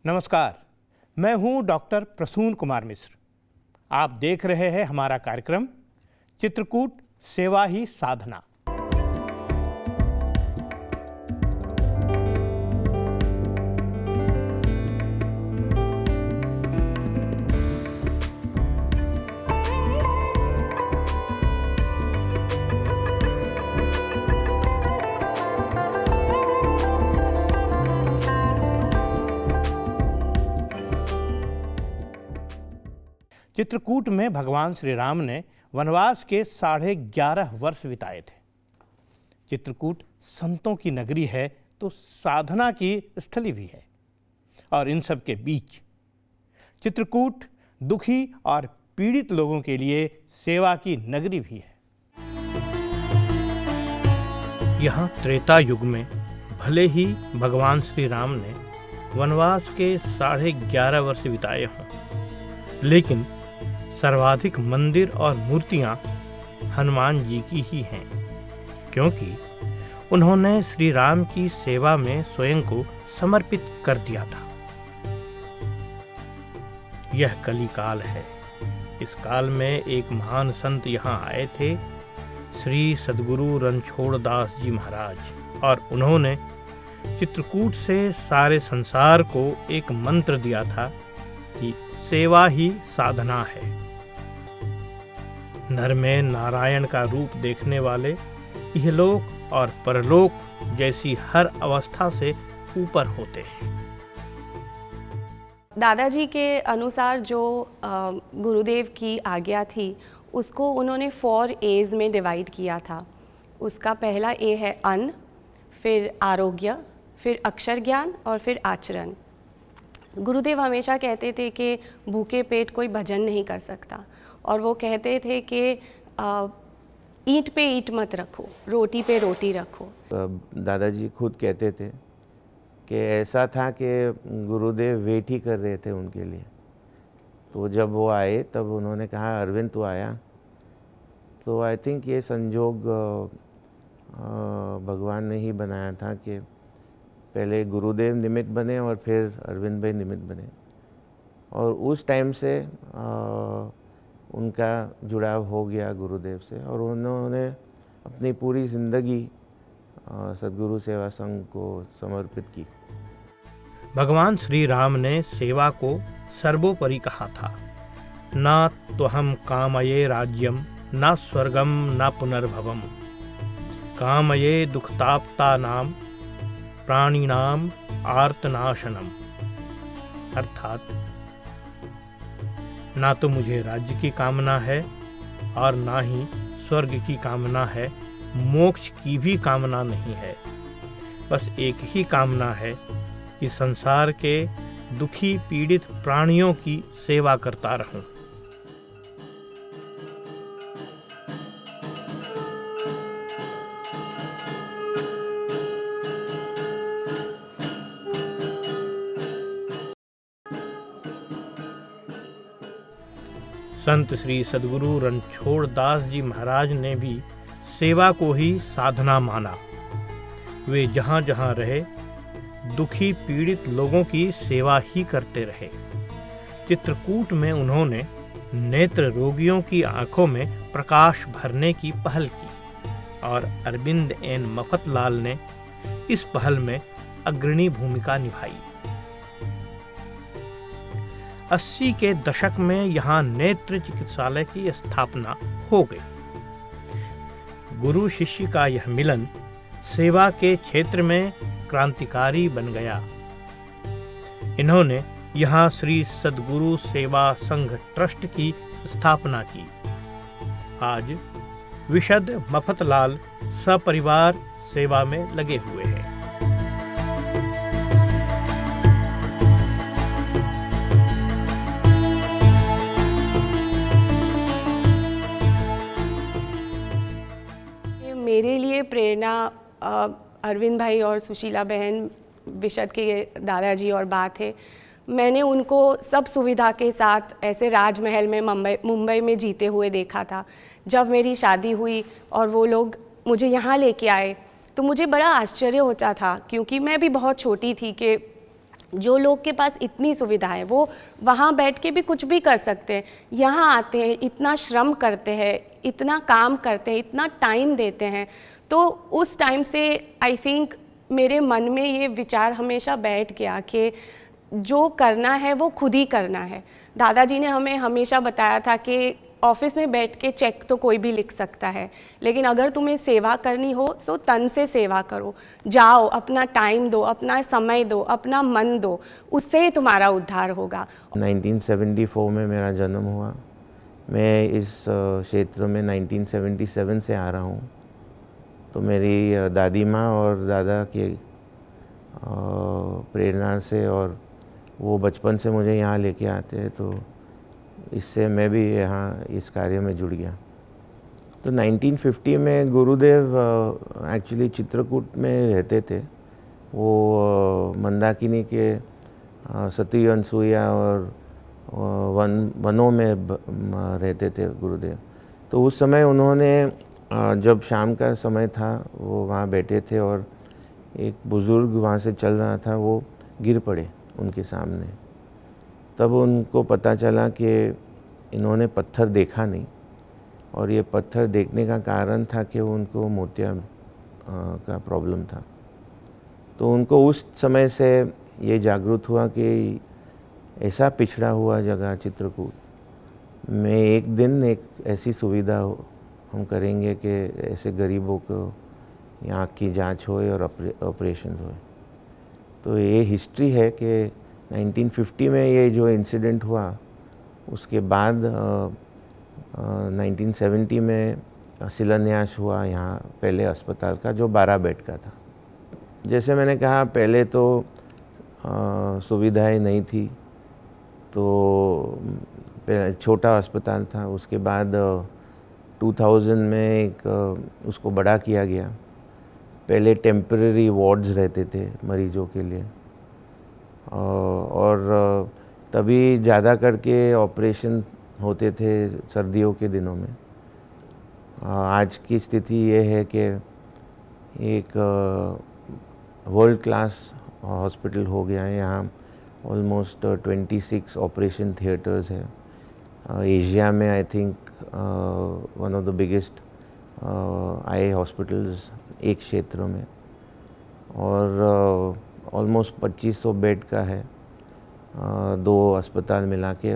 नमस्कार, मैं हूं डॉक्टर प्रसून कुमार मिश्र। आप देख रहे हैं हमारा कार्यक्रम चित्रकूट सेवा ही साधना। चित्रकूट में भगवान श्री राम ने वनवास के 11.5 वर्ष बिताए थे। चित्रकूट संतों की नगरी है तो साधना की स्थली भी है, और इन सब के बीच चित्रकूट दुखी और पीड़ित लोगों के लिए सेवा की नगरी भी है। यहाँ त्रेता युग में भले ही भगवान श्री राम ने वनवास के 11.5 वर्ष बिताए हों, लेकिन सर्वाधिक मंदिर और मूर्तियां हनुमान जी की ही हैं, क्योंकि उन्होंने श्री राम की सेवा में स्वयं को समर्पित कर दिया था। यह कली काल है। इस काल में एक महान संत यहाँ आए थे, श्री सद्गुरु रणछोड़ दास जी महाराज, और उन्होंने चित्रकूट से सारे संसार को एक मंत्र दिया था कि सेवा ही साधना है। नर में नारायण का रूप देखने वाले इहलोक और परलोक जैसी हर अवस्था से ऊपर होते हैं। दादाजी के अनुसार जो गुरुदेव की आज्ञा थी, उसको उन्होंने 4 A's में डिवाइड किया था। उसका पहला A है अन्न, फिर आरोग्य, फिर अक्षर ज्ञान और फिर आचरण। गुरुदेव हमेशा कहते थे कि भूखे पेट कोई भजन नहीं कर सकता, और वो कहते थे कि ईंट पे ईंट मत रखो, रोटी पे रोटी रखो। दादाजी खुद कहते थे कि ऐसा था कि गुरुदेव वेट ही कर रहे थे उनके लिए। तो जब वो आए तब उन्होंने कहा, अरविंद तू आया। तो आई थिंक ये संजोग भगवान ने ही बनाया था कि पहले गुरुदेव निमित्त बने और फिर अरविंद भाई निमित्त बने, और उस टाइम से उनका जुड़ाव हो गया गुरुदेव से, और उन्होंने अपनी पूरी ज़िंदगी सद्गुरु सेवा संघ को समर्पित की। भगवान श्री राम ने सेवा को सर्वोपरि कहा था। ना तो हम कामये राज्यम, ना स्वर्गम, ना पुनर्भवम, कामये दुखताप्ता नाम, प्राणिनाम आर्तनाशनम। अर्थात ना तो मुझे राज्य की कामना है और ना ही स्वर्ग की कामना है, मोक्ष की भी कामना नहीं है। बस एक ही कामना है कि संसार के दुखी पीड़ित प्राणियों की सेवा करता रहूं। संत श्री सद्गुरु रणछोड़ दास जी महाराज ने भी सेवा को ही साधना माना। वे जहाँ जहाँ रहे दुखी पीड़ित लोगों की सेवा ही करते रहे। चित्रकूट में उन्होंने नेत्र रोगियों की आंखों में प्रकाश भरने की पहल की, और अरविंद एन मफतलाल ने इस पहल में अग्रणी भूमिका निभाई। 80 के दशक में यहाँ नेत्र चिकित्सालय की स्थापना हो गई। गुरु शिष्य का यह मिलन सेवा के क्षेत्र में क्रांतिकारी बन गया। इन्होंने यहाँ श्री सद्गुरु सेवा संघ ट्रस्ट की स्थापना की। आज विशद मफतलाल सपरिवार सेवा में लगे हुए हैं। मेरे लिए प्रेरणा अरविंद भाई और सुशीला बहन विशद के दादाजी और बात है। मैंने उनको सब सुविधा के साथ ऐसे राजमहल में मुंबई में जीते हुए देखा था। जब मेरी शादी हुई और वो लोग मुझे यहाँ लेके आए तो मुझे बड़ा आश्चर्य होता था, क्योंकि मैं भी बहुत छोटी थी कि जो लोग के पास इतनी सुविधा है वो वहाँ बैठ के भी कुछ भी कर सकते हैं, यहाँ आते हैं, इतना श्रम करते हैं, इतना काम करते हैं, इतना टाइम देते हैं। तो उस टाइम से आई थिंक मेरे मन में ये विचार हमेशा बैठ गया कि जो करना है वो खुद ही करना है। दादाजी ने हमें हमेशा बताया था कि ऑफिस में बैठ के चेक तो कोई भी लिख सकता है, लेकिन अगर तुम्हें सेवा करनी हो तो तन से सेवा करो, जाओ, अपना टाइम दो, अपना समय दो, अपना मन दो, उससे ही तुम्हारा उद्धार होगा। 1974 में मेरा जन्म हुआ। मैं इस क्षेत्र में 1977 से आ रहा हूँ। तो मेरी दादी माँ और दादा के प्रेरणा से और वो बचपन से मुझे यहाँ लेके आते हैं, तो इससे मैं भी यहाँ इस कार्य में जुड़ गया। तो 1950 में गुरुदेव एक्चुअली चित्रकूट में रहते थे। वो मंदाकिनी के सती अनसुईया और वनों में रहते थे गुरुदेव। तो उस समय उन्होंने जब शाम का समय था वो वहाँ बैठे थे और एक बुज़ुर्ग वहाँ से चल रहा था, वो गिर पड़े उनके सामने। तब उनको पता चला कि इन्होंने पत्थर देखा नहीं और ये पत्थर देखने का कारण था कि उनको मोतिया का प्रॉब्लम था। तो उनको उस समय से ये जागरूक हुआ कि ऐसा पिछड़ा हुआ जगह चित्रकूट में एक दिन एक ऐसी सुविधा हम करेंगे कि ऐसे गरीबों को यहाँ की जांच होए और ऑपरेशन होए। तो ये हिस्ट्री है कि 1950 में ये जो इंसिडेंट हुआ, उसके बाद 1970 में शिलान्यास हुआ यहाँ पहले अस्पताल का, जो 12 बेड का था। जैसे मैंने कहा, पहले तो सुविधाएं नहीं थी, तो छोटा अस्पताल था। उसके बाद 2000 में एक उसको बड़ा किया गया। पहले टेम्परेरी वार्ड्स रहते थे मरीजों के लिए, और तभी ज़्यादा करके ऑपरेशन होते थे सर्दियों के दिनों में। आज की स्थिति ये है कि एक वर्ल्ड क्लास हॉस्पिटल हो गया है। यहाँ ऑलमोस्ट 26 ऑपरेशन थिएटर्स है। एशिया में I think one of the biggest I hospitals एक क्षेत्र में, और ऑलमोस्ट 2500 बेड का है, 2 अस्पताल मिला के।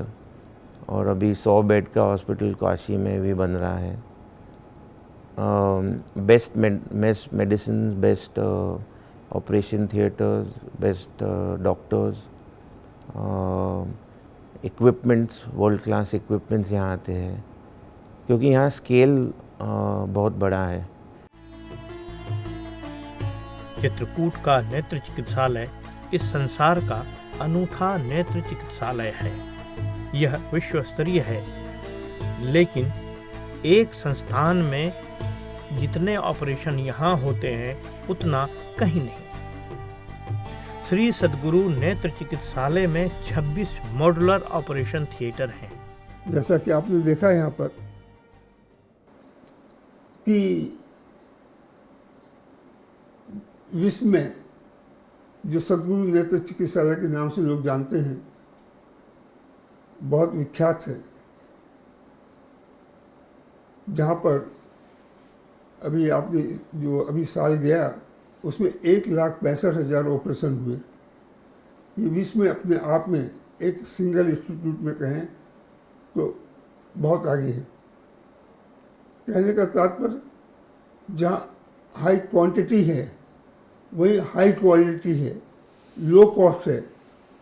और अभी 100 बेड का हॉस्पिटल काशी में भी बन रहा है। Best medicine, best operation theatres, best doctors, equipments, world class equipments यहाँ आते हैं, क्योंकि यहाँ स्केल बहुत बड़ा है। चित्रकूट का नेत्र चिकित्सालय इस संसार का अनूठा नेत्र चिकित्सालय है। यह विश्व स्तरीय है, लेकिन एक संस्थान में जितने ऑपरेशन यहाँ होते हैं उतना कहीं नहीं। श्री सद्गुरु नेत्र चिकित्सालय में 26 मॉड्यूलर ऑपरेशन थिएटर हैं। जैसा कि आपने देखा यहाँ पर कि विश्व में जो सद्गुरु नेत्र चिकित्सालय के नाम से लोग जानते हैं, बहुत विख्यात है। जहाँ पर अभी आपने जो अभी साल गया उसमें 1,65,000 ऑपरेशन हुए। ये विश्व में अपने आप में एक सिंगल इंस्टीट्यूट में कहें तो बहुत आगे है। कहने का तात्पर्य, जहाँ हाई क्वांटिटी है वही हाई क्वालिटी है, लो कॉस्ट है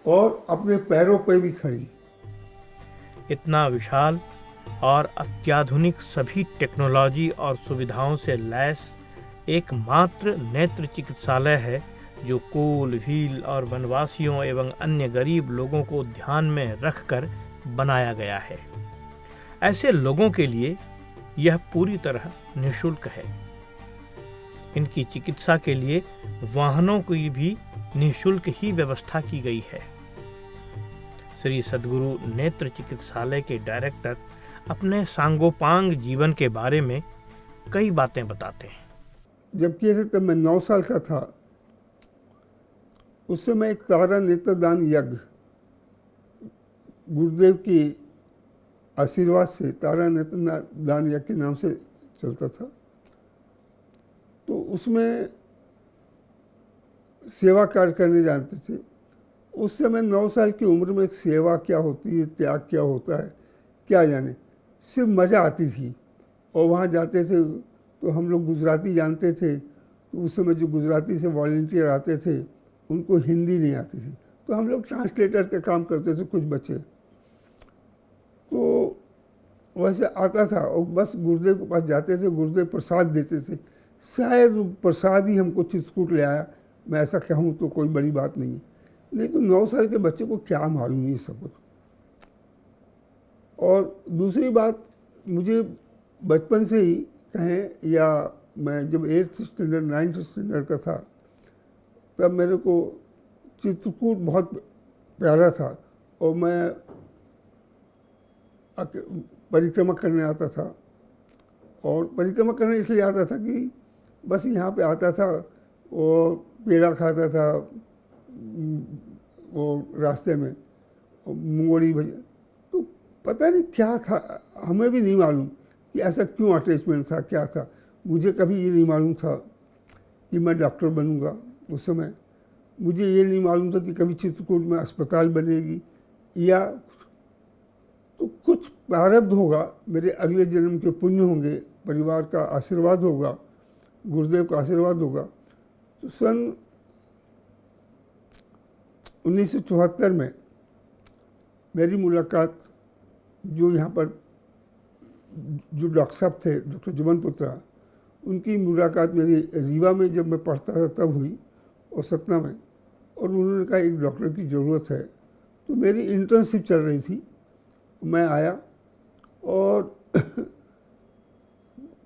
और अपने पैरों पर भी खड़ी। इतना विशाल और अत्याधुनिक सभी टेक्नोलॉजी और सुविधाओं से लैस एकमात्र नेत्र चिकित्सालय है जो कोल, व्हील और वनवासियों एवं अन्य गरीब लोगों को ध्यान में रखकर बनाया गया है। ऐसे लोगों के लिए यह पूरी तरह निःशुल्क है। इनकी चिकित्सा के लिए वाहनों की भी निःशुल्क ही व्यवस्था की गई है। श्री सद्गुरु नेत्र चिकित्सालय के डायरेक्टर अपने सांगोपांग जीवन के बारे में कई बातें बताते हैं। जब किए थे तब मैं 9 साल का था उस समय एक तारा नेत्रदान यज्ञ गुरुदेव की आशीर्वाद से तारा नेत्रदान यज्ञ के नाम से चलता था। तो उसमें सेवा कार्य करने जानते थे। उस समय 9 साल की उम्र में सेवा क्या होती है, त्याग क्या होता है, क्या जाने, सिर्फ मज़ा आती थी। और वहाँ जाते थे तो हम लोग गुजराती जानते थे, तो उस समय जो गुजराती से वॉलंटियर आते थे उनको हिंदी नहीं आती थी, तो हम लोग ट्रांसलेटर का काम करते थे कुछ बच्चे। तो वैसे आता था और बस गुरुदेव के पास जाते थे, गुरुदेव प्रसाद देते थे। शायद वो प्रसाद ही हमको चित्रकूट ले आया, मैं ऐसा कहूँ तो कोई बड़ी बात नहीं है। नहीं तो 9 साल के बच्चे को क्या मालूम ये सब कुछ। और दूसरी बात, मुझे बचपन से ही कहें या मैं जब 8th स्टैंडर्ड 9th स्टैंडर्ड का था तब मेरे को चित्रकूट बहुत प्यारा था। और मैं परिक्रमा करने आता था, और परिक्रमा करने इसलिए आता था कि बस यहाँ पे आता था और पेड़ा खाता था वो रास्ते में, और मूंगड़ी भजिया। तो पता नहीं क्या था, हमें भी नहीं मालूम कि ऐसा क्यों अटैचमेंट था, क्या था। मुझे कभी ये नहीं मालूम था कि मैं डॉक्टर बनूंगा। उस समय मुझे ये नहीं मालूम था कि कभी चित्रकूट में अस्पताल बनेगी या तो कुछ प्रारब्ध होगा, मेरे अगले जन्म के पुण्य होंगे, परिवार का आशीर्वाद होगा, गुरुदेव का आशीर्वाद होगा। तो सन 1974 में मेरी मुलाकात जो यहाँ पर जो डॉक्टर साहब थे, डॉक्टर जुबन पुत्रा, उनकी मुलाकात मेरी रीवा में जब मैं पढ़ता था तब हुई, और सतना में। और उन्होंने कहा एक डॉक्टर की ज़रूरत है। तो मेरी इंटर्नशिप चल रही थी, मैं आया और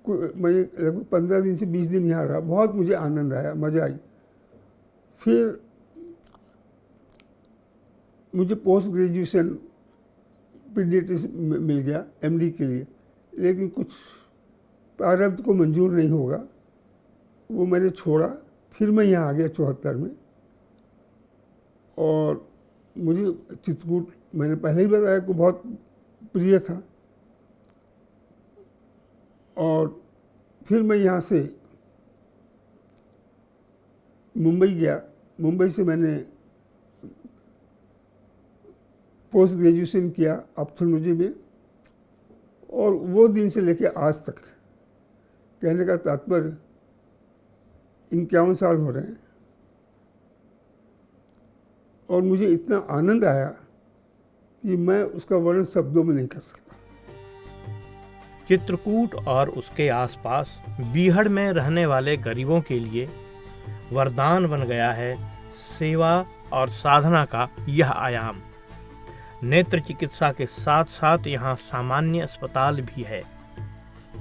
मैं लगभग 15 दिन से 20 दिन यहाँ रहा। बहुत मुझे आनंद आया, मज़ा आई। फिर मुझे पोस्ट ग्रेजुएशन पीडियाट्रिक्स मिल गया एमडी के लिए, लेकिन कुछ प्रारब्ध को मंजूर नहीं होगा, वो मैंने छोड़ा। फिर मैं यहाँ आ गया 74 में। और मुझे चित्रकूट, मैंने पहले ही बताया, को बहुत प्रिय था। और फिर मैं यहाँ से मुंबई गया। मुंबई से मैंने पोस्ट ग्रेजुएशन किया ऑप्थेल्मोलॉजी में। और वो दिन से लेकर आज तक, कहने का तात्पर्य 51 साल हो रहे हैं, और मुझे इतना आनंद आया कि मैं उसका वर्णन शब्दों में नहीं कर सकता। चित्रकूट और उसके आसपास बीहड़ में रहने वाले गरीबों के लिए वरदान बन गया है सेवा और साधना का यह आयाम। नेत्र चिकित्सा के साथ साथ यहाँ सामान्य अस्पताल भी है,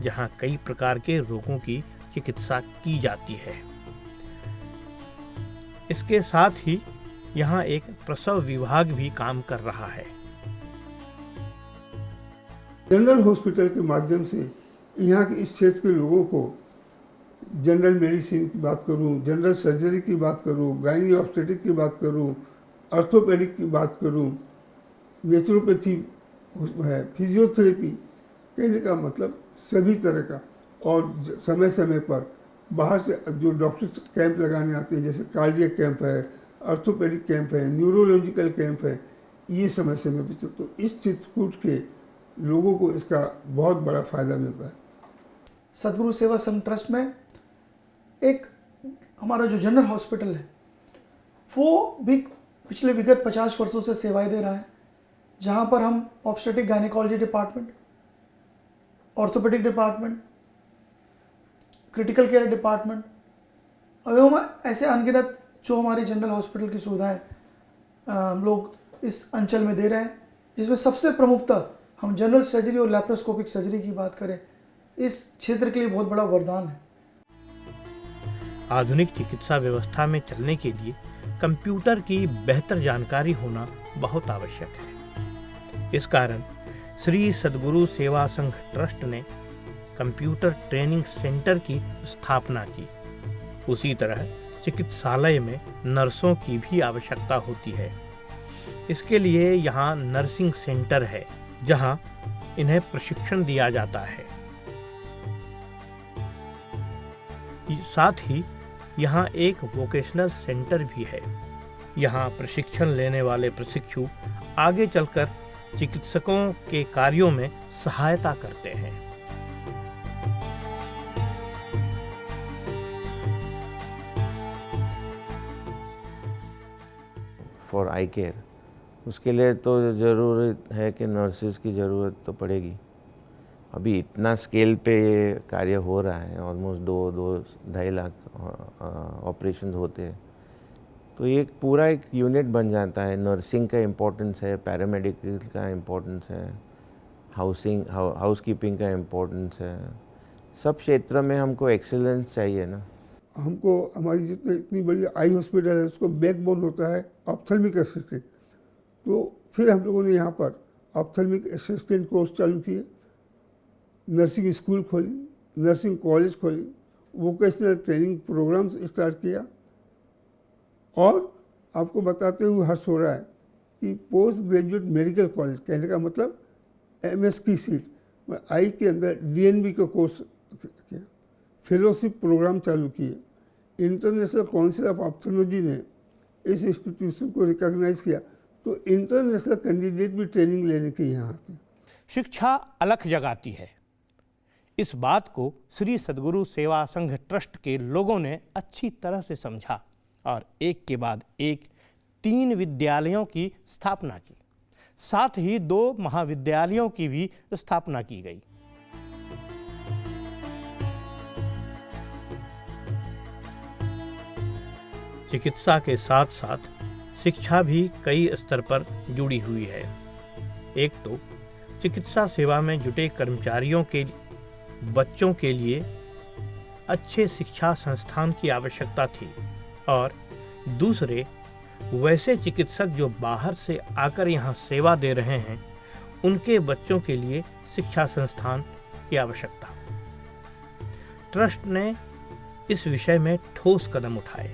जहाँ कई प्रकार के रोगों की चिकित्सा की जाती है। इसके साथ ही यहाँ एक प्रसव विभाग भी काम कर रहा है। जनरल हॉस्पिटल के माध्यम से यहाँ के इस क्षेत्र के लोगों को जनरल मेडिसिन की बात करूँ, जनरल सर्जरी की बात करूँ, गायनी ऑब्स्टेटिक की बात करूँ, ऑर्थोपेडिक की बात करूँ, नेचुरोपैथी है, फिजियोथेरेपी, कहने का मतलब सभी तरह का। और समय समय पर बाहर से जो डॉक्टर कैंप लगाने आते हैं, जैसे कार्डियक कैंप है, ऑर्थोपेडिक कैंप है, न्यूरोलॉजिकल कैंप है, ये समय समय पर चलते। तो इस चित्रकूट के लोगों को इसका बहुत बड़ा फ़ायदा मिलता है। सदगुरु सेवा संघ ट्रस्ट में एक हमारा जो जनरल हॉस्पिटल है वो भी पिछले विगत 50 वर्षों से सेवाएं दे रहा है, जहाँ पर हम obstetric gynaecology department, orthopaedic department, critical care department एवं ऐसे अनगिनत जो हमारी जनरल हॉस्पिटल की सुविधाएं हम लोग इस अंचल में दे रहे हैं, जिसमें सबसे प्रमुखतः हम जनरल सर्जरी और लैप्रोस्कोपिक सर्जरी की बात करें, इस क्षेत्र के लिए बहुत बड़ा वरदान है। आधुनिक चिकित्सा व्यवस्था में चलने के लिए कंप्यूटर की बेहतर जानकारी होना बहुत आवश्यक है। इस कारण श्री सदगुरु सेवा संघ ट्रस्ट ने कंप्यूटर ट्रेनिंग सेंटर की स्थापना की। उसी तरह चिकित्सालय में नर्सों की भी आवश्यकता होती है। इसके लिए यहाँ नर्सिंग सेंटर है जहाँ इन्हें प्रशिक्षण दिया जाता है। साथ ही यहाँ एक वोकेशनल सेंटर भी है। यहाँ प्रशिक्षण लेने वाले प्रशिक्षु आगे चलकर चिकित्सकों के कार्यों में सहायता करते हैं। फॉर आई केयर, उसके लिए तो ज़रूरत है कि नर्सेज की ज़रूरत तो पड़ेगी। अभी इतना स्केल पे ये कार्य हो रहा है, ऑलमोस्ट 2-2.5 लाख ऑपरेशन होते हैं, तो ये पूरा एक यूनिट बन जाता है। नर्सिंग का इम्पोर्टेंस है, पैरामेडिकल का इम्पोर्टेंस है, हाउसकीपिंग का इम्पोर्टेंस है। सब क्षेत्र में हमको एक्सीलेंस चाहिए ना। हमको हमारी जितनी इतनी बड़ी आई हॉस्पिटल है उसको बैकबोन होता है ऑप्थेल्मिक असिस्टेंट। तो फिर हम लोगों ने यहाँ पर ऑप्थेल्मिक असिस्टेंट कोर्स चालू किए, नर्सिंग स्कूल खोली, नर्सिंग कॉलेज खोली, वोकेशनल ट्रेनिंग प्रोग्राम्स स्टार्ट किया। और आपको बताते हुए हर्ष हो रहा है कि पोस्ट ग्रेजुएट मेडिकल कॉलेज, कहने का मतलब MS की सीट, मैं आई के अंदर DNB का कोर्स किया, फेलोशिप प्रोग्राम चालू किए। इंटरनेशनल काउंसिल ऑफ ऑप्थेल्मोलॉजी ने इस इंस्टीट्यूशन को रिकॉग्नाइज किया, तो इंटरनेशनल कैंडिडेट भी ट्रेनिंग लेने के यहाँ आते हैं। शिक्षा अलख जगाती है। इस बात को श्री सद्गुरु सेवा संघ ट्रस्ट के लोगों ने अच्छी तरह से समझा और एक के बाद एक 3 विद्यालयों की स्थापना की। साथ ही 2 महाविद्यालयों की भी स्थापना की गई। चिकित्सा के साथ साथ शिक्षा भी कई स्तर पर जुड़ी हुई है। एक तो चिकित्सा सेवा में जुटे कर्मचारियों के बच्चों के लिए अच्छे शिक्षा संस्थान की आवश्यकता थी, और दूसरे वैसे चिकित्सक जो बाहर से आकर यहाँ सेवा दे रहे हैं उनके बच्चों के लिए शिक्षा संस्थान की आवश्यकता। ट्रस्ट ने इस विषय में ठोस कदम उठाए।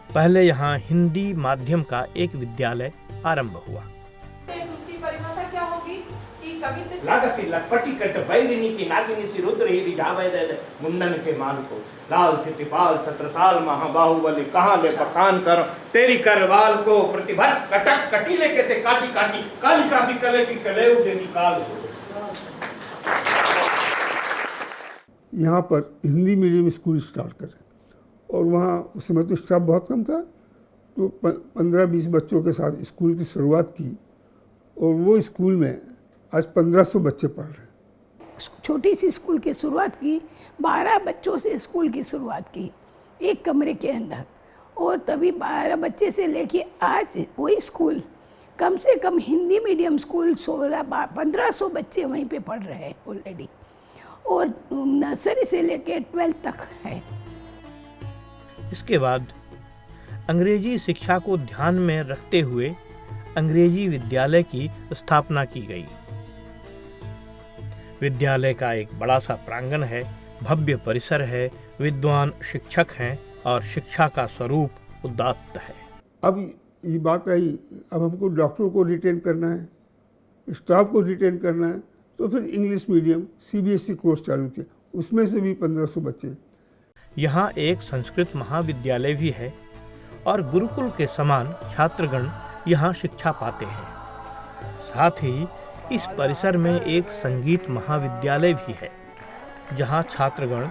पहले यहाँ हिंदी माध्यम का एक विद्यालय आरंभ हुआ। दूसरी परिभाषा क्या होगी कि कविता लागती लटपटी कट बैरिनी की नागिनी सी रुद्र ही रिझावे दे मुंडन के माल को लाल थितिपाल छत्रसाल महाबाहुबली कहाँ ले बखान कर तेरी करवाल को प्रतिभा कटक कटीले के ते काटी काटी काली काफी कले की कलेऊ दे निकाल। यहाँ पर हिंदी मीडियम स्कूल स्टार्ट करें, और वहाँ उस समय तो स्टाफ बहुत कम था, तो 15-20 बच्चों के साथ स्कूल की शुरुआत की, और वो स्कूल में आज 1500 बच्चे पढ़ रहे हैं। छोटी सी स्कूल की शुरुआत की, 12 बच्चों से स्कूल की शुरुआत की एक कमरे के अंदर, और तभी 12 बच्चे से लेके आज वही स्कूल कम से कम हिंदी मीडियम स्कूल 1500 बच्चे वहीं पे पढ़ रहे हैं ऑलरेडी, और नर्सरी से लेके 12th तक है। इसके बाद अंग्रेजी शिक्षा को ध्यान में रखते हुए अंग्रेजी विद्यालय की स्थापना की गई। विद्यालय का एक बड़ा सा प्रांगण है, भव्य परिसर है, विद्वान शिक्षक हैं और शिक्षा का स्वरूप उदात्त है। अब ये बात आई, अब हमको डॉक्टरों को रिटेन करना है, स्टाफ को रिटेन करना है, तो फिर इंग्लिश मीडियम CBSE कोर्स चालू किया, उसमें से भी 1500 बच्चे। यहाँ एक संस्कृत महाविद्यालय भी है और गुरुकुल के समान छात्रगण यहाँ शिक्षा पाते हैं। साथ ही इस परिसर में एक संगीत महाविद्यालय भी है, जहाँ छात्रगण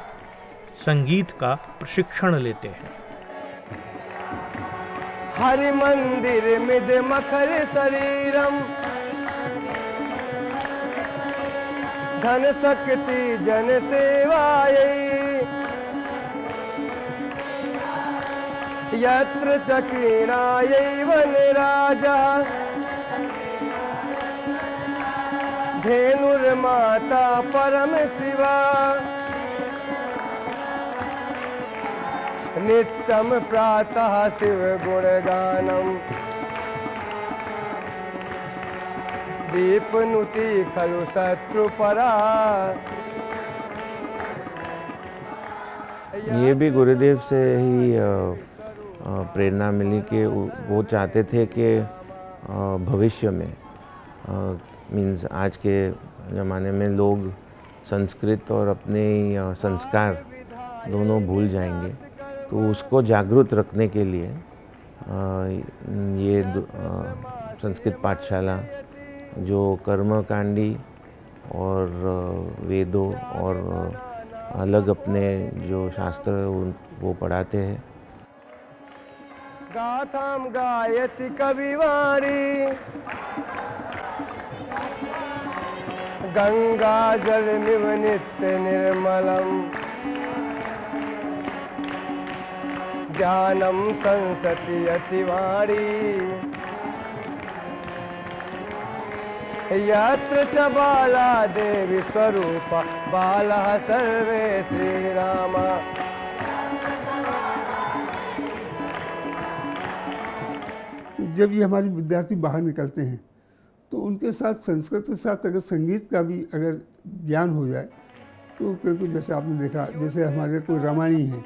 संगीत का प्रशिक्षण लेते हैं। हरि मंदिर मिद मखर शरीरम धन शक्ति जन सेवायै यत्र चक्रीणायै वनराजा धेनुर्माता परम शिवा नित्यं प्रातः शिव गुणगानम दीपनुति खलु शत्रुपरा। ये भी गुरुदेव से ही प्रेरणा मिली कि वो चाहते थे कि भविष्य में मीन्स आज के ज़माने में लोग संस्कृत और अपने संस्कार दोनों भूल जाएंगे, तो उसको जागरूक रखने के लिए ये संस्कृत पाठशाला जो कर्मकांडी और वेदों और अलग अपने जो शास्त्र वो पढ़ाते हैं। गाथाम गायति कविवाणी गंगा जलमिव नित्य निर्मलम ज्ञानम संसति अतिवाणी यत्र च बाला देवी स्वरूपा बालः सर्वे श्रीरामा। जब ये हमारे विद्यार्थी बाहर निकलते हैं तो उनके साथ संस्कृत के साथ अगर संगीत का भी अगर ज्ञान हो जाए तो क्योंकि जैसे आपने देखा, जैसे हमारे कोई रामायणी है,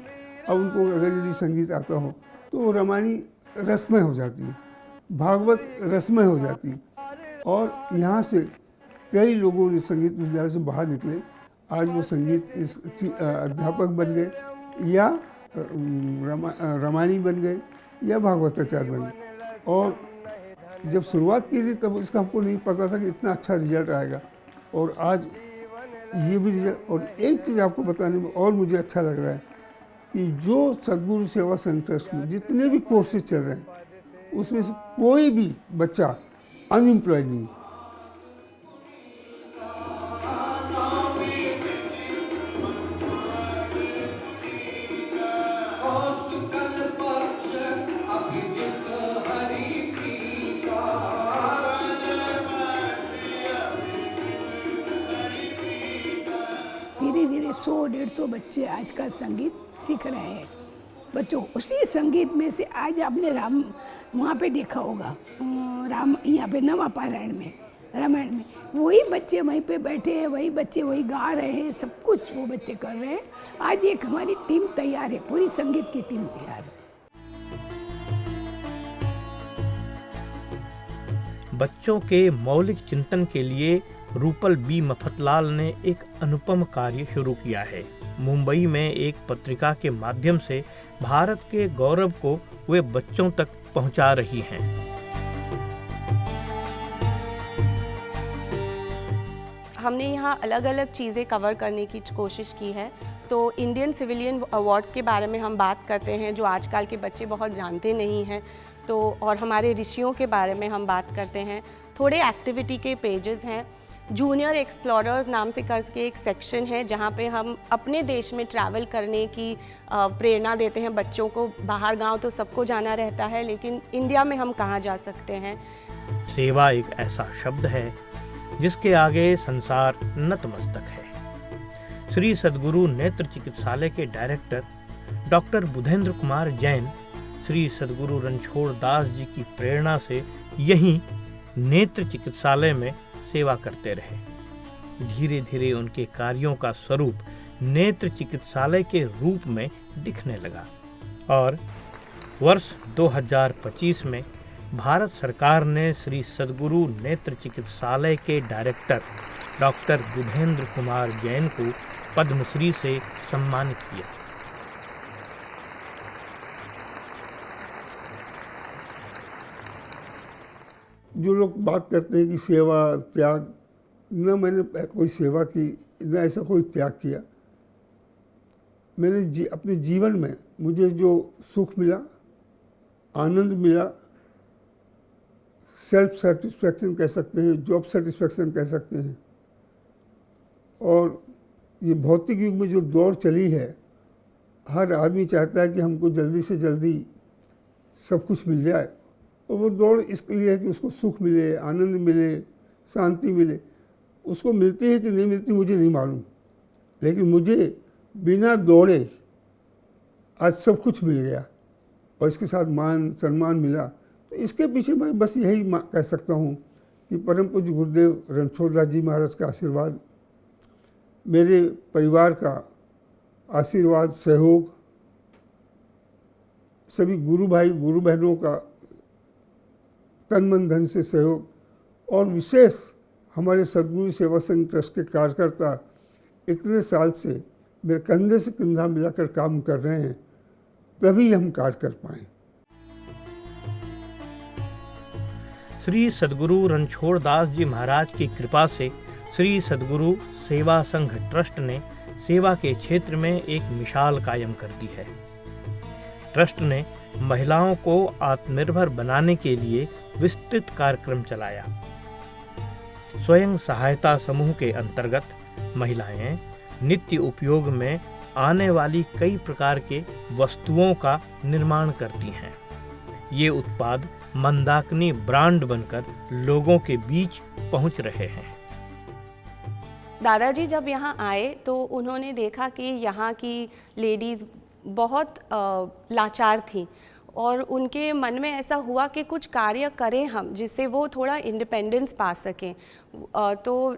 अब उनको अगर यदि संगीत आता हो तो वो रामायणी रसमय हो जाती है, भागवत रसमय हो जाती है। और यहाँ से कई लोगों ने संगीत विद्यालय से बाहर निकले, आज वो संगीत अध्यापक बन गए या रामायणी बन गए या भागवताचार्य बन गए। और जब शुरुआत की थी तब इसका हमको नहीं पता था कि इतना अच्छा रिजल्ट आएगा, और आज ये भी रिजल्ट। और एक चीज़ आपको बताने में और मुझे अच्छा लग रहा है कि जो सद्गुरु सेवा संघ ट्रस्ट में जितने भी कोर्सेज चल रहे हैं उसमें से कोई भी बच्चा अनएम्प्लॉयड नहीं। धीरे धीरे 100-150 बच्चे आजकल संगीत सीख रहे हैं। बच्चों उसी संगीत में से आज आपने राम वहाँ पे देखा होगा, राम यहाँ पे नवा पारायण में, रामायण में वही बच्चे वहीं पे बैठे हैं, वही बच्चे वही गा रहे हैं, सब कुछ वो बच्चे कर रहे हैं। आज एक हमारी टीम तैयार है, पूरी संगीत की टीम तैयार है। बच्चों के मौलिक चिंतन के लिए रूपल बी मफतलाल ने एक अनुपम कार्य शुरू किया है। मुंबई में एक पत्रिका के माध्यम से भारत के गौरव को वे बच्चों तक पहुंचा रही हैं। हमने यहाँ अलग अलग चीज़ें कवर करने की कोशिश की है। तो इंडियन सिविलियन अवार्ड्स के बारे में हम बात करते हैं जो आजकल के बच्चे बहुत जानते नहीं हैं, तो और हमारे ऋषियों के बारे में हम बात करते हैं। थोड़े एक्टिविटी के पेजेस हैं। जूनियर एक्सप्लोरर्स नाम से करके एक सेक्शन है जहाँ पे हम अपने देश में ट्रैवल करने की प्रेरणा देते हैं बच्चों को। बाहर गांव तो सबको जाना रहता है, लेकिन इंडिया में हम कहाँ जा सकते हैं। सेवा एक ऐसा शब्द है जिसके आगे संसार नतमस्तक है। श्री सद्गुरु नेत्र चिकित्सालय के डायरेक्टर डॉक्टर बुधेंद्र कुमार जैन श्री सद्गुरु रणछोड़ दास जी की प्रेरणा से यहीं नेत्र चिकित्सालय में सेवा करते रहे। धीरे धीरे उनके कार्यों का स्वरूप नेत्र चिकित्सालय के रूप में दिखने लगा और वर्ष 2025 में भारत सरकार ने श्री सद्गुरु नेत्र चिकित्सालय के डायरेक्टर डॉक्टर बुधेंद्र कुमार जैन को पद्मश्री से सम्मानित किया। जो लोग बात करते हैं कि सेवा त्याग, न मैंने कोई सेवा की न ऐसा कोई त्याग किया। मैंने अपने जीवन में मुझे जो सुख मिला, आनंद मिला, सेल्फ सेटिस्फैक्शन कह सकते हैं, जॉब सेटिस्फैक्शन कह सकते हैं। और ये भौतिक युग में जो दौड़ चली है, हर आदमी चाहता है कि हमको जल्दी से जल्दी सब कुछ मिल जाए, और वो दौड़ इसके लिए है कि उसको सुख मिले, आनंद मिले, शांति मिले। उसको मिलती है कि नहीं मिलती मुझे नहीं मालूम, लेकिन मुझे बिना दौड़े आज सब कुछ मिल गया और इसके साथ मान सम्मान मिला। तो इसके पीछे मैं बस यही कह सकता हूँ कि परम पूज्य गुरुदेव रणछोड़ दास जी महाराज का आशीर्वाद, मेरे परिवार का आशीर्वाद, सहयोग, सभी गुरु भाई गुरु बहनों का तन मन धन से सहयोग और विशेष हमारे सदगुरु सेवा संघ ट्रस्ट के कार्यकर्ता इतने साल से मेरे कंधे से कंधा मिलाकर काम कर रहे हैं, तभी हम कार्य कर पाए। श्री सद्गुरु रणछोड़ दास जी महाराज की कृपा से श्री सद्गुरु सेवा संघ ट्रस्ट ने सेवा के क्षेत्र में एक मिसाल कायम कर दी है। ट्रस्ट ने महिलाओं को आत्मनिर्भर बनाने के लिए विस्तृत कार्यक्रम चलाया। स्वयं सहायता समूह के अंतर्गत महिलाएं नित्य उपयोग में आने वाली कई प्रकार के वस्तुओं का निर्माण करती हैं। ये उत्पाद मंदाकिनी ब्रांड बनकर लोगों के बीच पहुंच रहे हैं। दादाजी जब यहाँ आए तो उन्होंने देखा कि यहाँ की लेडीज़ बहुत लाचार थी और उनके मन में ऐसा हुआ कि कुछ कार्य करें हम जिससे वो थोड़ा इंडिपेंडेंस पा सकें। तो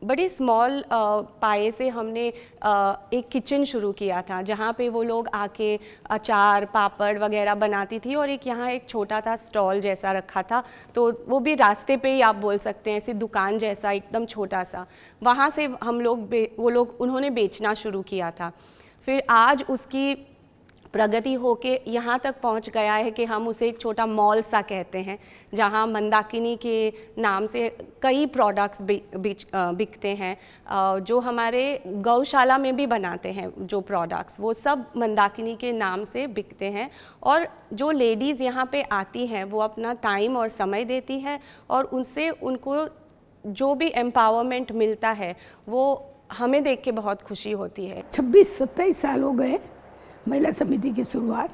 बड़ी स्मॉल पाए से हमने एक किचन शुरू किया था जहाँ पे वो लोग आके अचार पापड़ वगैरह बनाती थी और एक यहाँ एक छोटा था स्टॉल जैसा रखा था, तो वो भी रास्ते पे ही आप बोल सकते हैं, ऐसी दुकान जैसा एकदम छोटा सा। वहाँ से हम लोग उन्होंने बेचना शुरू किया था। फिर आज उसकी प्रगति होके यहाँ तक पहुँच गया है कि हम उसे एक छोटा मॉल सा कहते हैं जहाँ मंदाकिनी के नाम से कई प्रोडक्ट्स बिकते हैं। जो हमारे गौशाला में भी बनाते हैं जो प्रोडक्ट्स, वो सब मंदाकिनी के नाम से बिकते हैं। और जो लेडीज़ यहाँ पे आती हैं वो अपना टाइम और समय देती है और उनसे उनको जो भी एम्पावरमेंट मिलता है वो हमें देख के बहुत खुशी होती है। 26-27 साल हो गए महिला समिति की शुरुआत।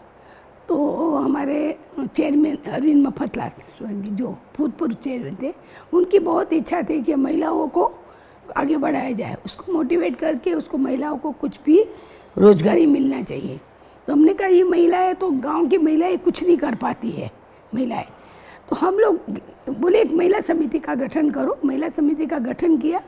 तो हमारे चेयरमैन अरविंद मफतलाल जो भूतपूर्व चेयरमैन थे, उनकी बहुत इच्छा थी कि महिलाओं को आगे बढ़ाया जाए, उसको मोटिवेट करके उसको महिलाओं को कुछ भी रोजगारी मिलना चाहिए। तो हमने कहा ये महिलाएं तो गांव की महिलाएं कुछ नहीं कर पाती है महिलाएं, तो हम लोग बोले एक महिला समिति का गठन करो। महिला समिति का गठन किया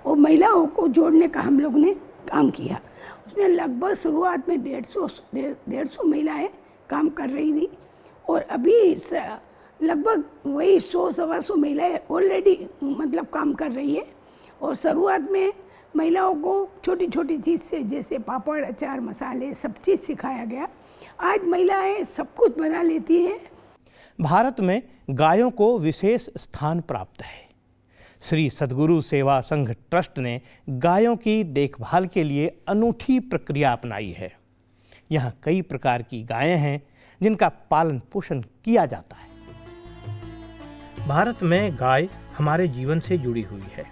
और महिलाओं को जोड़ने का हम लोग ने काम किया। उसमें लगभग शुरुआत में 150 महिलाएं काम कर रही थी और अभी लगभग वही 100-125 महिलाएं ऑलरेडी मतलब काम कर रही है। और शुरुआत में महिलाओं को छोटी छोटी चीज़ से जैसे पापड़ अचार मसाले सब चीज़ सिखाया गया। आज महिलाएं सब कुछ बना लेती हैं। भारत में गायों को विशेष स्थान प्राप्त है। श्री सद्गुरु सेवा संघ ट्रस्ट ने गायों की देखभाल के लिए अनूठी प्रक्रिया अपनाई है। यहाँ कई प्रकार की गायें हैं जिनका पालन पोषण किया जाता है। भारत में गाय हमारे जीवन से जुड़ी हुई है।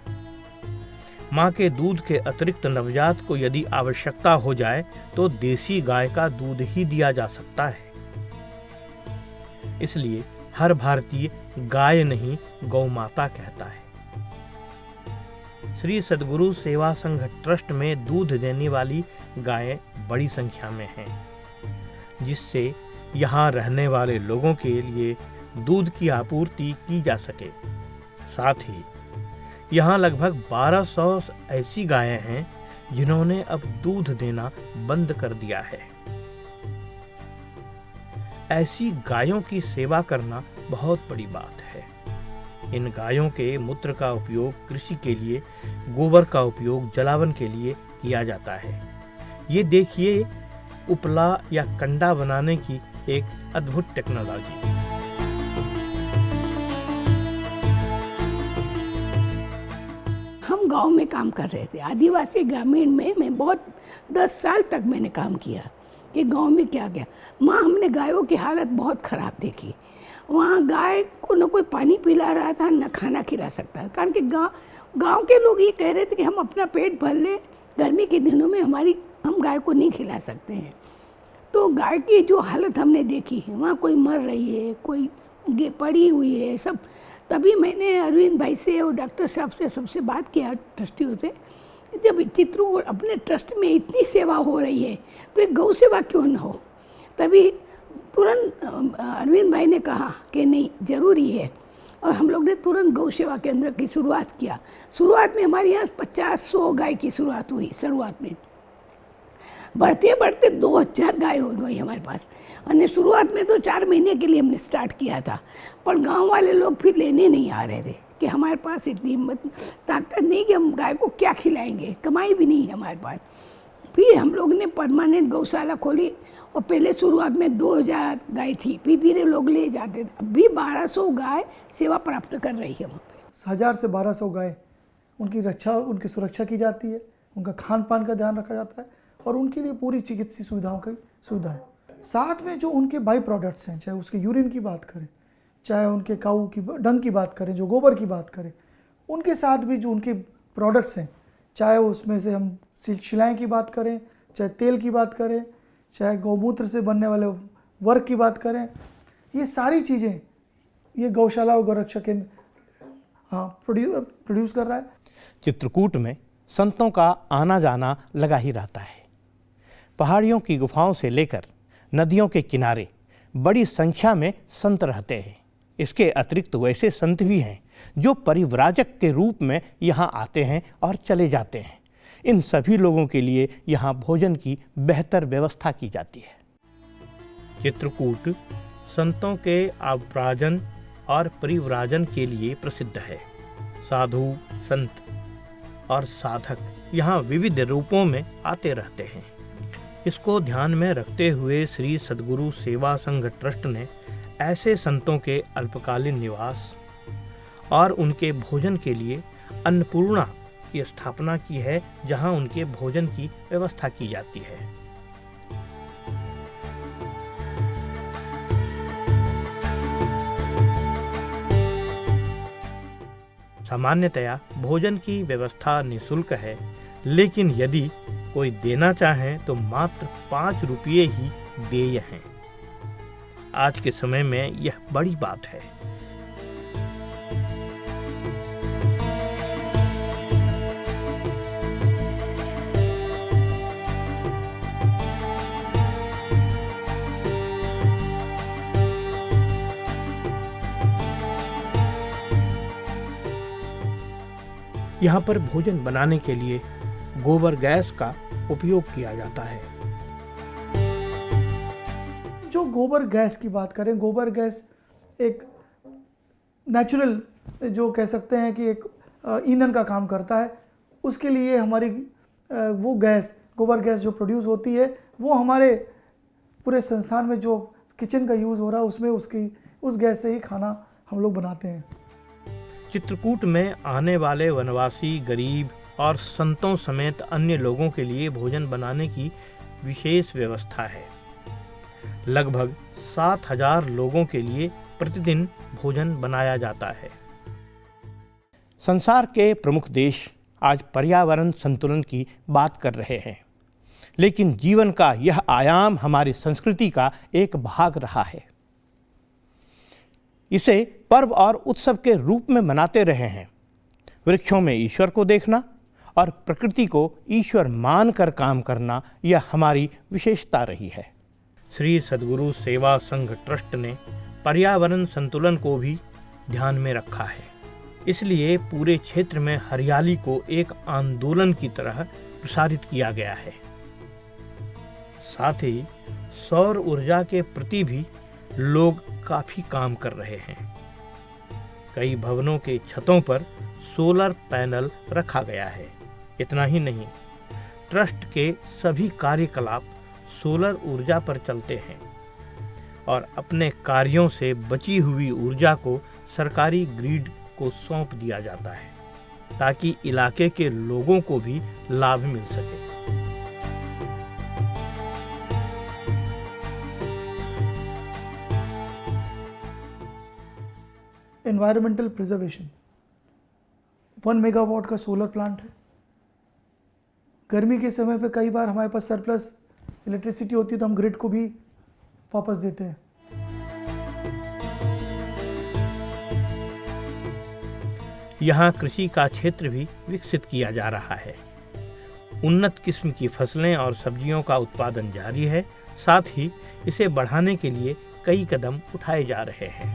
माँ के दूध के अतिरिक्त नवजात को यदि आवश्यकता हो जाए तो देसी गाय का दूध ही दिया जा सकता है। इसलिए हर भारतीय गाय नहीं गौ माता कहता है। श्री सद्गुरु सेवा संघ ट्रस्ट में दूध देने वाली गायें बड़ी संख्या में हैं, जिससे यहाँ रहने वाले लोगों के लिए दूध की आपूर्ति की जा सके। साथ ही यहाँ लगभग 1200 ऐसी गायें हैं जिन्होंने अब दूध देना बंद कर दिया है। ऐसी गायों की सेवा करना बहुत बड़ी बात है। इन गायों के मूत्र का उपयोग कृषि के लिए, गोबर का उपयोग जलावन के लिए किया जाता है। ये देखिए उपला या कंडा बनाने की एक अद्भुत टेक्नोलॉजी। हम गांव में काम कर रहे थे, आदिवासी ग्रामीण में मैं बहुत 10 साल तक मैंने काम किया कि गांव में क्या गया। माँ हमने गायों की हालत बहुत ख़राब देखी। वहाँ गाय को न कोई पानी पिला रहा था न खाना खिला सकता था, कारण कि गांव के लोग ये कह रहे थे कि हम अपना पेट भर ले, गर्मी के दिनों में हम गाय को नहीं खिला सकते हैं। तो गाय की जो हालत हमने देखी है, वहाँ कोई मर रही है, कोई पड़ी हुई है सब। तभी मैंने अरविंद भाई से और डॉक्टर साहब से सबसे बात किया, ट्रस्टियों से, जब चित्रों अपने ट्रस्ट में इतनी सेवा हो रही है तो एक गौ सेवा क्यों न हो। तभी तुरंत अरविंद भाई ने कहा कि नहीं ज़रूरी है, और हम लोग ने तुरंत गौ सेवा केंद्र की शुरुआत किया। शुरुआत में हमारे यहाँ 50-100 गाय की शुरुआत हुई। शुरुआत में बढ़ते बढ़ते 2000 गाय हो गई हमारे पास। और शुरुआत में तो 4 महीने के लिए हमने स्टार्ट किया था, पर गांव वाले लोग फिर लेने नहीं आ रहे थे कि हमारे पास इतनी हिम्मत ताकत नहीं कि हम गाय को क्या खिलाएंगे, कमाई भी नहीं है हमारे पास। फिर हम लोग ने परमानेंट गौशाला खोली और पहले शुरुआत में 2000 गाय थी, फिर धीरे लोग ले जाते थे। अभी 1200 गाय सेवा प्राप्त कर रही है वहाँ पे। 1000 से 1200 गाय, उनकी रक्षा, उनकी सुरक्षा की जाती है, उनका खान पान का ध्यान रखा जाता है और उनके लिए पूरी चिकित्सीय सुविधाओं की सुविधा है। साथ में जो उनके बाई प्रोडक्ट्स हैं, चाहे उसके यूरिन की बात करें, चाहे उनके काऊ की डंग की बात करें, जो गोबर की बात करें, उनके साथ भी जो उनके प्रोडक्ट्स हैं, चाहे उसमें से हम शिलाएँ की बात करें, चाहे तेल की बात करें, चाहे गौमूत्र से बनने वाले वर्क की बात करें, ये सारी चीज़ें ये गौशाला और गौरक्षा केंद्र प्रोड्यूस कर रहा है। चित्रकूट में संतों का आना जाना लगा ही रहता है। पहाड़ियों की गुफाओं से लेकर नदियों के किनारे बड़ी संख्या में संत रहते हैं। इसके अतिरिक्त वैसे संत भी हैं जो परिव्राजक के रूप में यहाँ आते हैं और चले जाते हैं। इन सभी लोगों के लिए यहाँ भोजन की बेहतर व्यवस्था की जाती है। चित्रकूट संतों के आव्राजन और परिव्राजन के लिए प्रसिद्ध है। साधु, संत और साधक यहाँ विविध रूपों में आते रहते हैं। इसको ध्यान में रखते हुए श्री सद्गुरु सेवा संघ ट्रस्ट ने ऐसे संतों के अल्पकालीन निवास और उनके भोजन के लिए अन्नपूर्णा की स्थापना की है, जहां उनके भोजन की व्यवस्था की जाती है। सामान्यतया भोजन की व्यवस्था निःशुल्क है, लेकिन यदि कोई देना चाहे तो मात्र 5 रुपये ही देय हैं। आज के समय में यह बड़ी बात है। यहाँ पर भोजन बनाने के लिए गोबर गैस का उपयोग किया जाता है। जो गोबर गैस की बात करें, गोबर गैस एक नेचुरल, जो कह सकते हैं कि एक ईंधन का काम करता है। उसके लिए हमारी वो गैस, गोबर गैस जो प्रोड्यूस होती है, वो हमारे पूरे संस्थान में जो किचन का यूज़ हो रहा है उसमें उस गैस से ही खाना हम लोग बनाते हैं। चित्रकूट में आने वाले वनवासी, गरीब और संतों समेत अन्य लोगों के लिए भोजन बनाने की विशेष व्यवस्था है। लगभग 7000 लोगों के लिए प्रतिदिन भोजन बनाया जाता है। संसार के प्रमुख देश आज पर्यावरण संतुलन की बात कर रहे हैं, लेकिन जीवन का यह आयाम हमारी संस्कृति का एक भाग रहा है। इसे पर्व और उत्सव के रूप में मनाते रहे हैं। वृक्षों में ईश्वर को देखना और प्रकृति को ईश्वर मानकर काम करना, यह हमारी विशेषता रही है। श्री सद्गुरु सेवा संघ ट्रस्ट ने पर्यावरण संतुलन को भी ध्यान में रखा है। इसलिए पूरे क्षेत्र में हरियाली को एक आंदोलन की तरह प्रसारित किया गया है। साथ ही सौर ऊर्जा के प्रति भी लोग काफी काम कर रहे हैं। कई भवनों के छतों पर सोलर पैनल रखा गया है। इतना ही नहीं, ट्रस्ट के सभी कार्यकलाप सोलर ऊर्जा पर चलते हैं और अपने कार्यों से बची हुई ऊर्जा को सरकारी ग्रिड को सौंप दिया जाता है, ताकि इलाके के लोगों को भी लाभ मिल सके। एनवायरमेंटल प्रिजर्वेशन, 1 मेगावाट का सोलर प्लांट है। गर्मी के समय पे कई बार हमारे पास सरप्लस इलेक्ट्रिसिटी होती है तो हम ग्रिड को भी वापस देते हैं। यहाँ कृषि का क्षेत्र भी विकसित किया जा रहा है। उन्नत किस्म की फसलें और सब्जियों का उत्पादन जारी है। साथ ही इसे बढ़ाने के लिए कई कदम उठाए जा रहे हैं।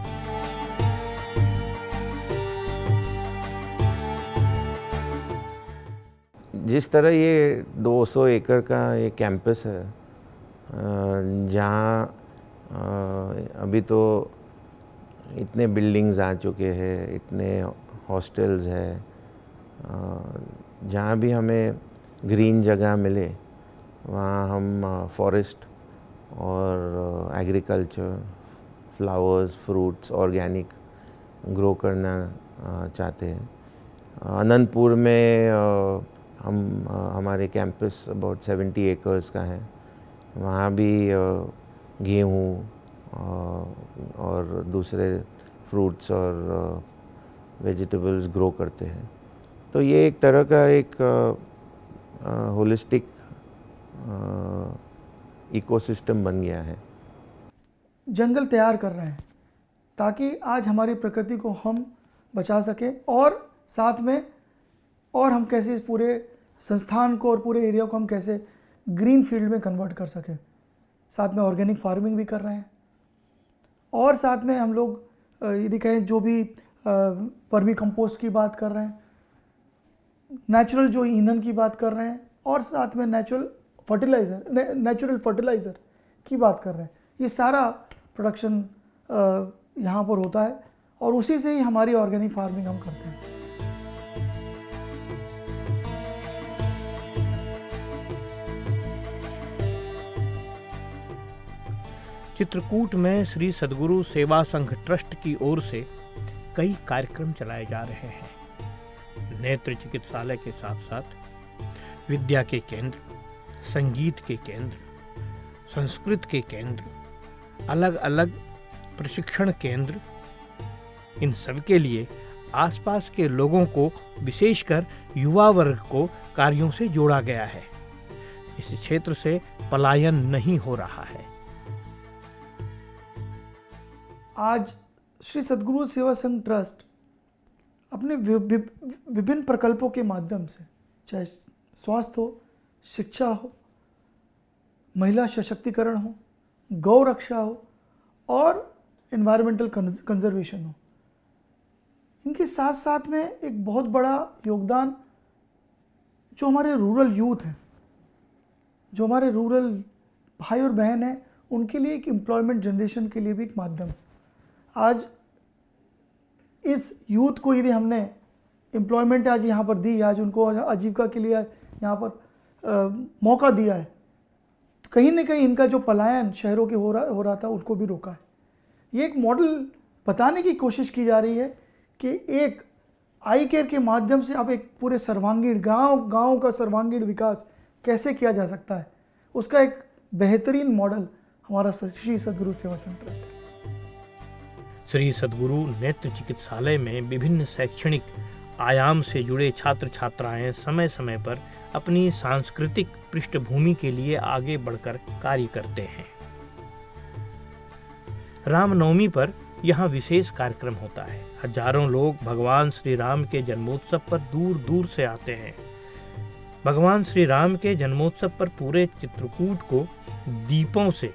जिस तरह ये 200 एकड़ का ये कैंपस है, जहाँ अभी तो इतने बिल्डिंग्स आ चुके हैं, इतने हॉस्टल्स हैं, जहाँ भी हमें ग्रीन जगह मिले वहाँ हम फॉरेस्ट और agriculture, flowers, fruits, organic grow करना चाहते हैं। अनंतपुर में हमारे कैंपस अबाउट 70 एकर्स का है, वहाँ भी गेहूँ और दूसरे फ्रूट्स और वेजिटेबल्स ग्रो करते हैं। तो ये एक तरह का एक होलिस्टिक इकोसिस्टम बन गया है। जंगल तैयार कर रहे हैं ताकि आज हमारी प्रकृति को हम बचा सकें, और साथ में और हम कैसे इस पूरे संस्थान को और पूरे एरिया को हम कैसे ग्रीन फील्ड में कन्वर्ट कर सकें। साथ में ऑर्गेनिक फार्मिंग भी कर रहे हैं, और साथ में हम लोग यदि कहें जो भी वर्मी कंपोस्ट की बात कर रहे हैं, नेचुरल जो ईंधन की बात कर रहे हैं, और साथ में नेचुरल फर्टिलाइज़र की बात कर रहे हैं। ये सारा प्रोडक्शन यहाँ पर होता है और उसी से ही हमारी ऑर्गेनिक फार्मिंग हम करते हैं। चित्रकूट में श्री सद्गुरु सेवा संघ ट्रस्ट की ओर से कई कार्यक्रम चलाए जा रहे हैं। नेत्र चिकित्सालय के साथ साथ विद्या के केंद्र, संगीत के केंद्र, संस्कृत के केंद्र, अलग अलग प्रशिक्षण केंद्र, इन सब के लिए आसपास के लोगों को, विशेषकर युवा वर्ग को कार्यों से जोड़ा गया है। इस क्षेत्र से पलायन नहीं हो रहा है। आज श्री सद्गुरु सेवा संघ ट्रस्ट अपने विभिन्न प्रकल्पों के माध्यम से, चाहे स्वास्थ्य हो, शिक्षा हो, महिला सशक्तिकरण हो, गौ रक्षा हो और एनवायरमेंटल कंजर्वेशन हो, इनके साथ साथ में एक बहुत बड़ा योगदान जो हमारे रूरल यूथ हैं, जो हमारे रूरल भाई और बहन हैं, उनके लिए एक एम्प्लॉयमेंट जनरेशन के लिए भी एक माध्यम है। आज इस यूथ को यदि हमने एम्प्लॉयमेंट आज यहाँ पर दी, आज उनको आजीविका के लिए यहाँ पर मौका दिया है, तो कहीं ना कहीं इनका जो पलायन शहरों के हो रहा था उनको भी रोका है। ये एक मॉडल बताने की कोशिश की जा रही है कि एक आई केयर के माध्यम से अब एक पूरे सर्वांगीण गांव का सर्वांगीण विकास कैसे किया जा सकता है, उसका एक बेहतरीन मॉडल हमारा श्री सद्गुरु सेवा संघ ट्रस्ट है। श्री सद्गुरु नेत्र चिकित्सालय में विभिन्न शैक्षणिक आयाम से जुड़े छात्र छात्राएं समय समय पर अपनी सांस्कृतिक पृष्ठभूमि के लिए आगे बढ़कर कार्य करते हैं। रामनवमी पर यहाँ विशेष कार्यक्रम होता है। हजारों लोग भगवान श्री राम के जन्मोत्सव पर दूर दूर से आते हैं। भगवान श्री राम के जन्मोत्सव पर पूरे चित्रकूट को दीपों से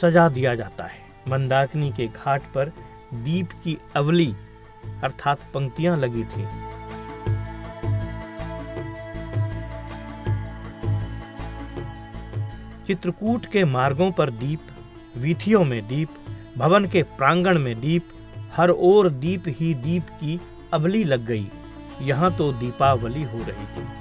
सजा दिया जाता है। मंदाकिनी के घाट पर दीप की अवली अर्थात पंक्तियां लगी थी। चित्रकूट के मार्गों पर दीप, वीथियों में दीप, भवन के प्रांगण में दीप, हर ओर दीप ही दीप की अवली लग गई। यहाँ तो दीपावली हो रही थी। –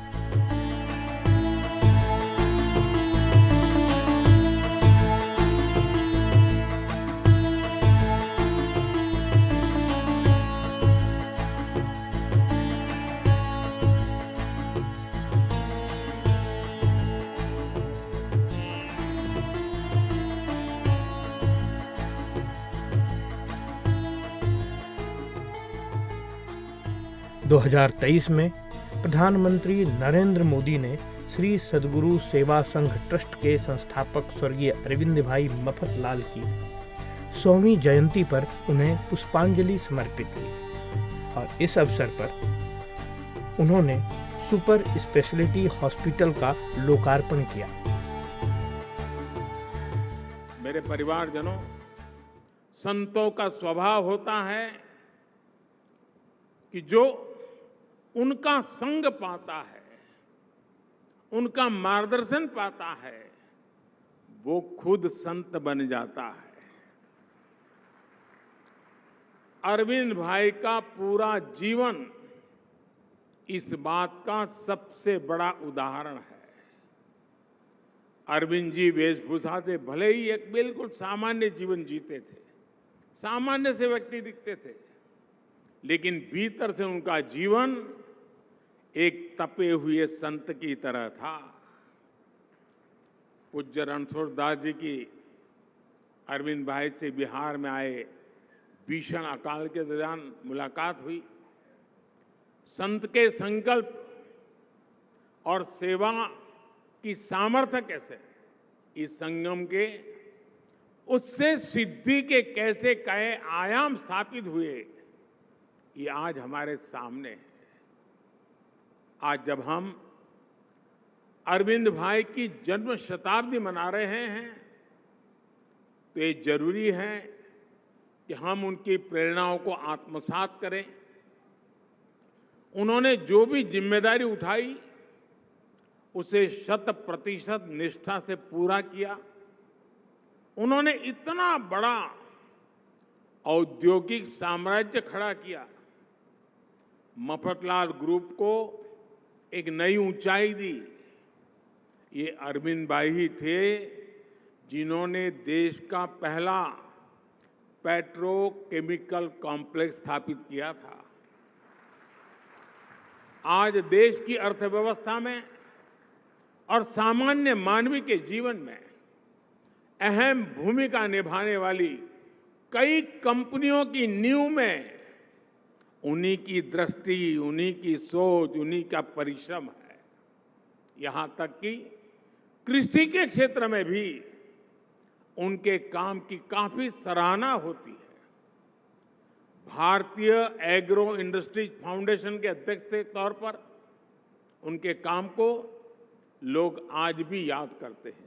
2023 में प्रधानमंत्री नरेंद्र मोदी ने श्री सद्गुरु सेवा संघ ट्रस्ट के संस्थापक स्वर्गीय अरविंद भाई मफतलाल की 100वीं जयंती पर उन्हें पुष्पांजलि समर्पित की और इस अवसर पर उन्होंने सुपर स्पेशलिटी हॉस्पिटल का लोकार्पण किया। मेरे परिवारजनों, संतों का स्वभाव होता है कि जो उनका संग पाता है उनका मार्गदर्शन पाता है, वो खुद संत बन जाता है। अरविंद भाई का पूरा जीवन इस बात का सबसे बड़ा उदाहरण है। अरविंद जी वेशभूषा से भले ही एक बिल्कुल सामान्य जीवन जीते थे, सामान्य से व्यक्ति दिखते थे, लेकिन भीतर से उनका जीवन एक तपे हुए संत की तरह था। पूज्य रणछोड़ दास जी की अरविंद भाई से बिहार में आए भीषण अकाल के दौरान मुलाकात हुई। संत के संकल्प और सेवा की सामर्थ्य कैसे इस संगम के उससे सिद्धि के कैसे कई आयाम स्थापित हुए, ये आज हमारे सामने है। आज जब हम अरविंद भाई की जन्म शताब्दी मना रहे हैं तो ये जरूरी है कि हम उनकी प्रेरणाओं को आत्मसात करें। उन्होंने जो भी जिम्मेदारी उठाई उसे 100% निष्ठा से पूरा किया। उन्होंने इतना बड़ा औद्योगिक साम्राज्य खड़ा किया, मफतलाल ग्रुप को एक नई ऊंचाई दी। ये अरविंद भाई ही थे जिन्होंने देश का पहला पेट्रोकेमिकल कॉम्प्लेक्स स्थापित किया था। आज देश की अर्थव्यवस्था में और सामान्य मानवी के जीवन में अहम भूमिका निभाने वाली कई कंपनियों की नींव में उन्हीं की दृष्टि, उन्हीं की सोच, उन्हीं का परिश्रम है। यहां तक कि कृषि के क्षेत्र में भी उनके काम की काफी सराहना होती है। भारतीय एग्रो इंडस्ट्रीज फाउंडेशन के अध्यक्ष के तौर पर उनके काम को लोग आज भी याद करते हैं।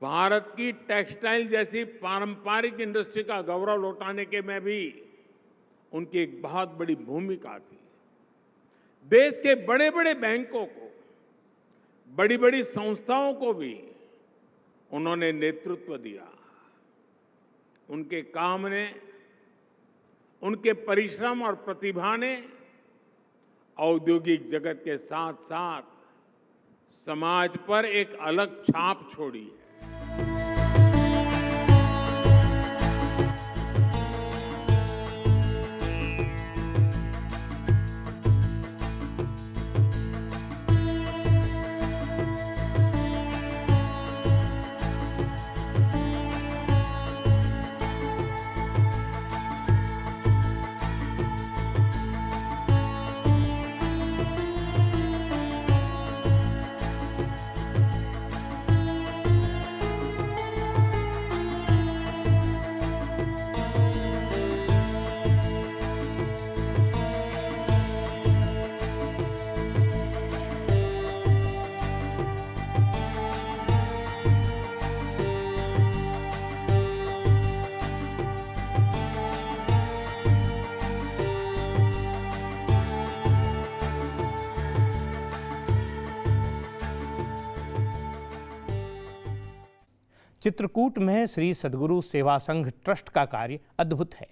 भारत की टेक्सटाइल जैसी पारंपरिक इंडस्ट्री का गौरव लौटाने के में भी उनकी एक बहुत बड़ी भूमिका थी। देश के बड़े बड़े बैंकों को, बड़ी बड़ी संस्थाओं को भी उन्होंने नेतृत्व दिया। उनके काम ने, उनके परिश्रम और प्रतिभा ने औद्योगिक जगत के साथ साथ समाज पर एक अलग छाप छोड़ी है। चित्रकूट में श्री सद्गुरु सेवा संघ ट्रस्ट का कार्य अद्भुत है।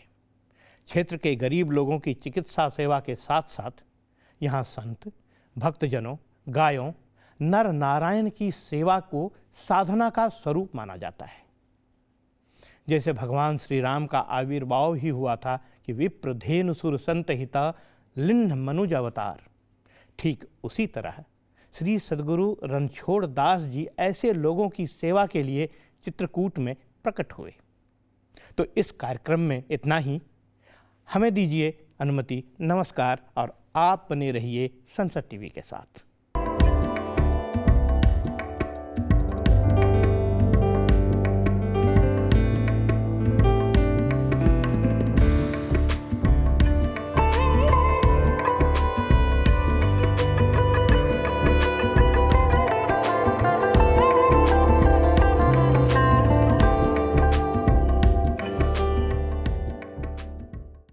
क्षेत्र के गरीब लोगों की चिकित्सा सेवा के साथ साथ यहाँ संत, भक्तजनों, गायों, नर नारायण की सेवा को साधना का स्वरूप माना जाता है। जैसे भगवान श्री राम का आविर्भाव ही हुआ था कि विप्रधेनु सुर संत हिता लिन्ह मनुज अवतार, ठीक उसी तरह श्री सद्गुरु रणछोड़ दास जी ऐसे लोगों की सेवा के लिए चित्रकूट में प्रकट हुए। तो इस कार्यक्रम में इतना ही। हमें दीजिए अनुमति। नमस्कार और आप बने रहिए संसद टीवी के साथ।